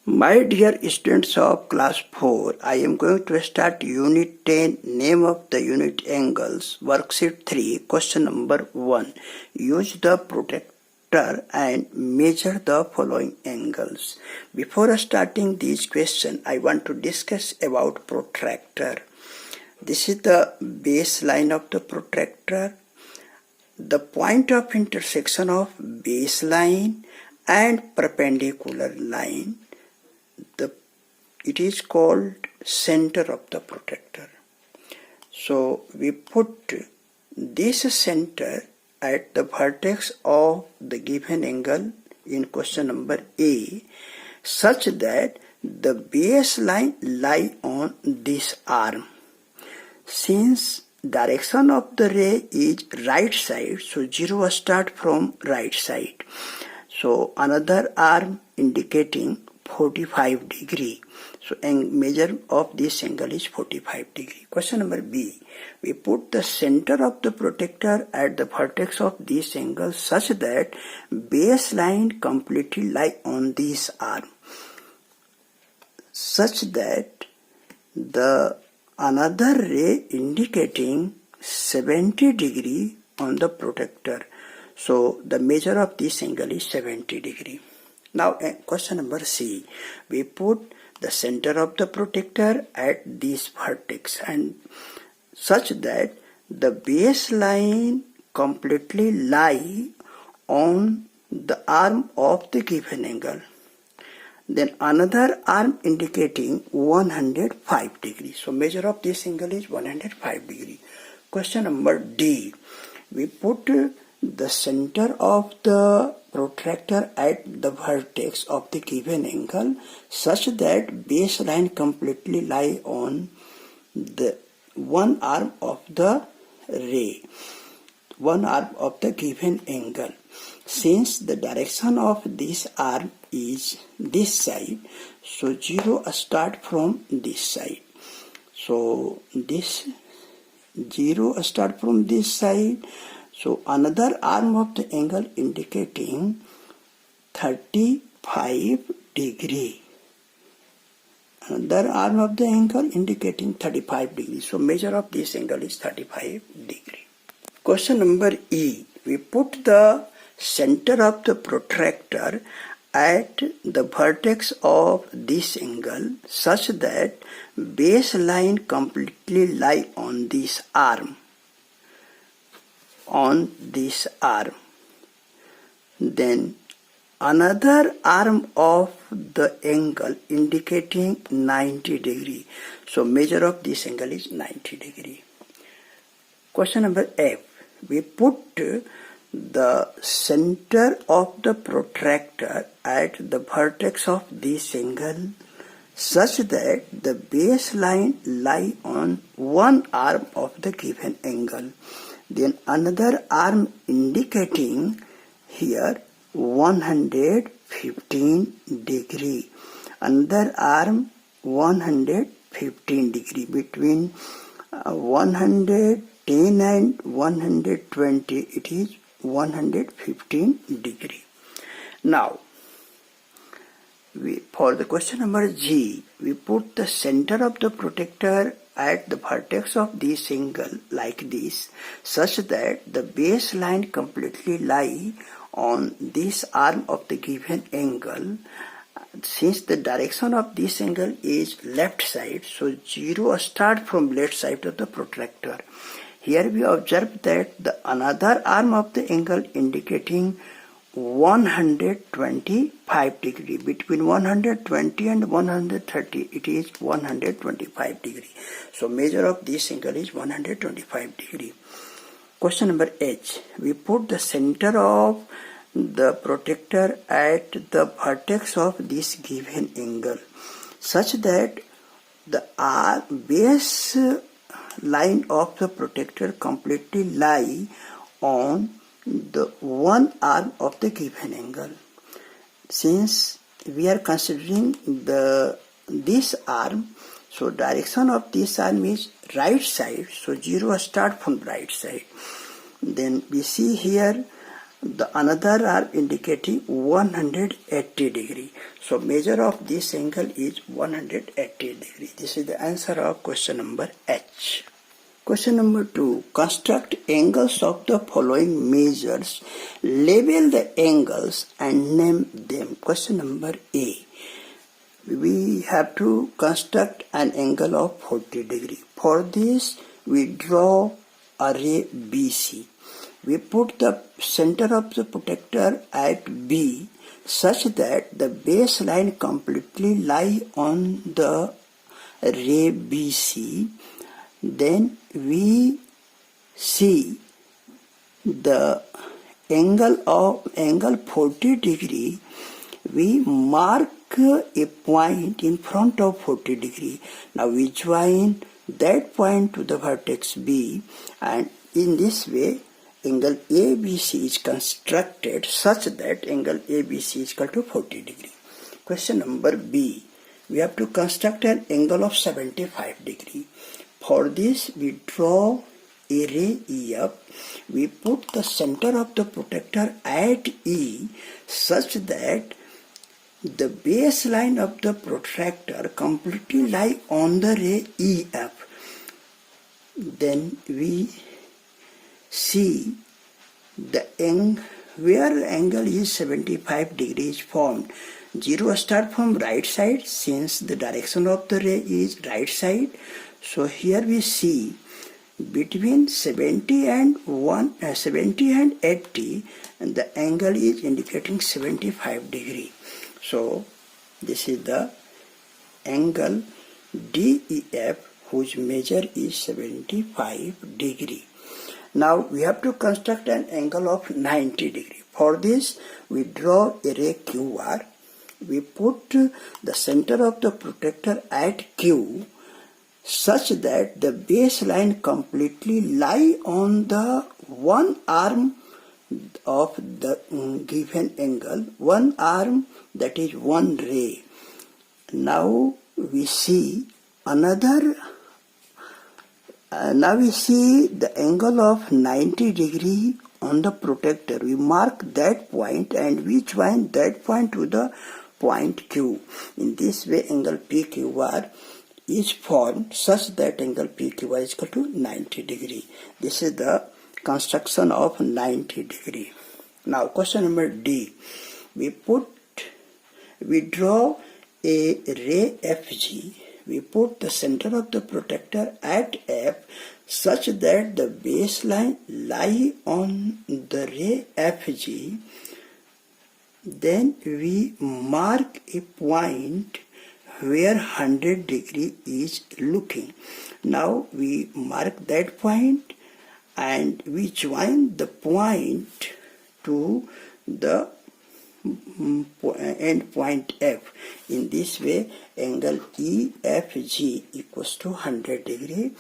My dear students of class 4, I am going to start unit 10, name of the unit angles, worksheet 3, question number 1. Use the protractor and measure the following angles. Before starting this question, I want to discuss about protractor. This is the baseline of the protractor. The point of intersection of baseline and perpendicular line, it is called center of the protractor. So we put this center at the vertex of the given angle in question number A such that the baseline lie on this arm. Since direction of the ray is right side, so 0 start from right side. So another arm indicating 45 degree. So measure of this angle is 45 degree. Question number B. We put the center of the protractor at the vertex of this angle such that baseline completely lie on this arm. Such that the another ray indicating 70 degree on the protractor. So the measure of this angle is 70 degree. Now question number C. We put the center of the protractor at this vertex and such that the baseline completely lie on the arm of the given angle. Then another arm indicating 105 degrees. So measure of this angle is 105 degree. Question number D. We put the center of the protractor at the vertex of the given angle such that baseline completely lie on the one arm of the ray, one arm of the given angle. Since the direction of this arm is this side, so 0 start from this side. So this 0 start from this side. So another arm of the angle indicating 35 degree. Another arm of the angle indicating 35 degree. So measure of this angle is 35 degree. Question number E. We put the center of the protractor at the vertex of this angle such that baseline completely lie on this arm. Then another arm of the angle indicating 90 degree. So measure of this angle is 90 degree. Question number F. We put the center of the protractor at the vertex of this angle such that the baseline lie on one arm of the given angle. Then another arm indicating here 115 degree. Another arm 115 degree. Between 110 and 120 it is 115 degree. Now for the question number G, we put the center of the protractor at the vertex of this angle like this such that the baseline completely lie on this arm of the given angle. Since the direction of this angle is left side, so 0 start from left side of the protractor. Here we observe that the another arm of the angle indicating 125 degree. Between 120 and 130 it is 125 degree. So measure of this angle is 125 degree. Question number H. We put the center of the protractor at the vertex of this given angle such that the base line of the protractor completely lie on the one arm of the given angle. Since we are considering this arm, so direction of this arm is right side, so 0 start from right side. Then we see here The another are indicating 180 degree. So measure of this angle is 180 degree. This is the answer of question number H. Question number 2. Construct angles of the following measures. Label the angles and name them. Question number A. We have to construct an angle of 40 degree. For this, we draw a ray BC. We put the center of the protector at B such that the baseline completely lie on the ray BC. Then we see the angle 40 degree. We mark a point in front of 40 degree. Now we join that point to the vertex B, and in this way angle ABC is constructed such that angle ABC is equal to 40 degree. Question number B. We have to construct an angle of 75 degree. For this we draw a ray EF. We put the center of the protector at E such that the baseline of the protractor completely lie on the ray EF. Then we see the where angle is 75 degrees formed. 0 start from right side since the direction of the ray is right side. So here we see between 70 and 80, and the angle is indicating 75 degree. So this is the angle DEF whose measure is 75 degree. Now we have to construct an angle of 90 degree. For this we draw a ray QR. We put the center of the protector at Q such that the baseline completely lie on the one arm of the given angle, one arm, that is one ray. Now we see another. Now we see the angle of 90 degree on the protector. We mark that point and we join that point to the point Q. In this way angle PQR is formed such that angle PQR is equal to 90 degree. This is the construction of 90 degree. Now question number D. We draw a ray FG. We put the center of the protector at F such that the baseline lie on the ray FG. Then we mark a point where 100 degree is looking. Now we mark that point and we join the point to the end point F. In this way angle EFG equals to 100 degree,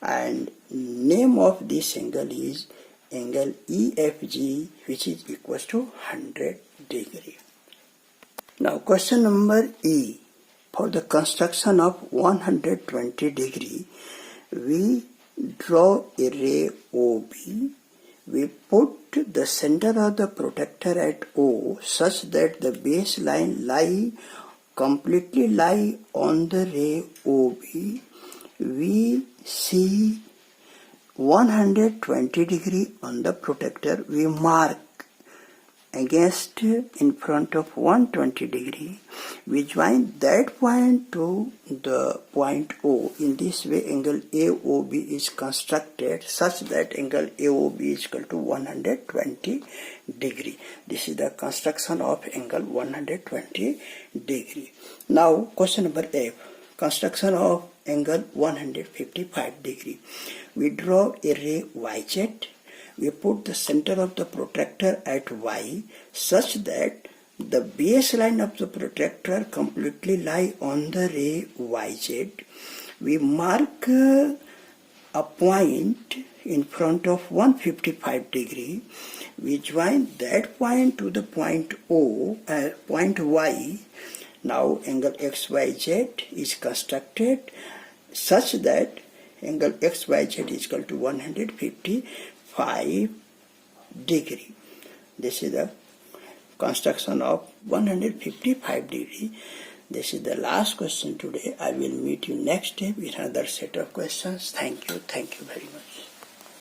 and name of this angle is angle EFG, which is equals to 100 degree. Now question number E. For the construction of 120 degree, we draw a ray OB. We put the center of the protector at O such that the baseline completely lie on the ray OB. We see 120 degree on the protector. We mark against in front of 120 degree. We join that point to the point O. In this way angle AOB is constructed such that angle AOB is equal to 120 degree. This is the construction of angle 120 degree. Now question number F. Construction of angle 155 degree. We draw a ray YZ. We put the center of the protractor at Y such that the baseline of the protractor completely lie on the ray YZ. We mark a point in front of 155 degree. We join that point to the point O, point Y. Now angle XYZ is constructed such that angle XYZ is equal to 155 degree. This is the construction of 155 degree. This is the last question today. I will meet you next day with another set of questions. Thank you very much.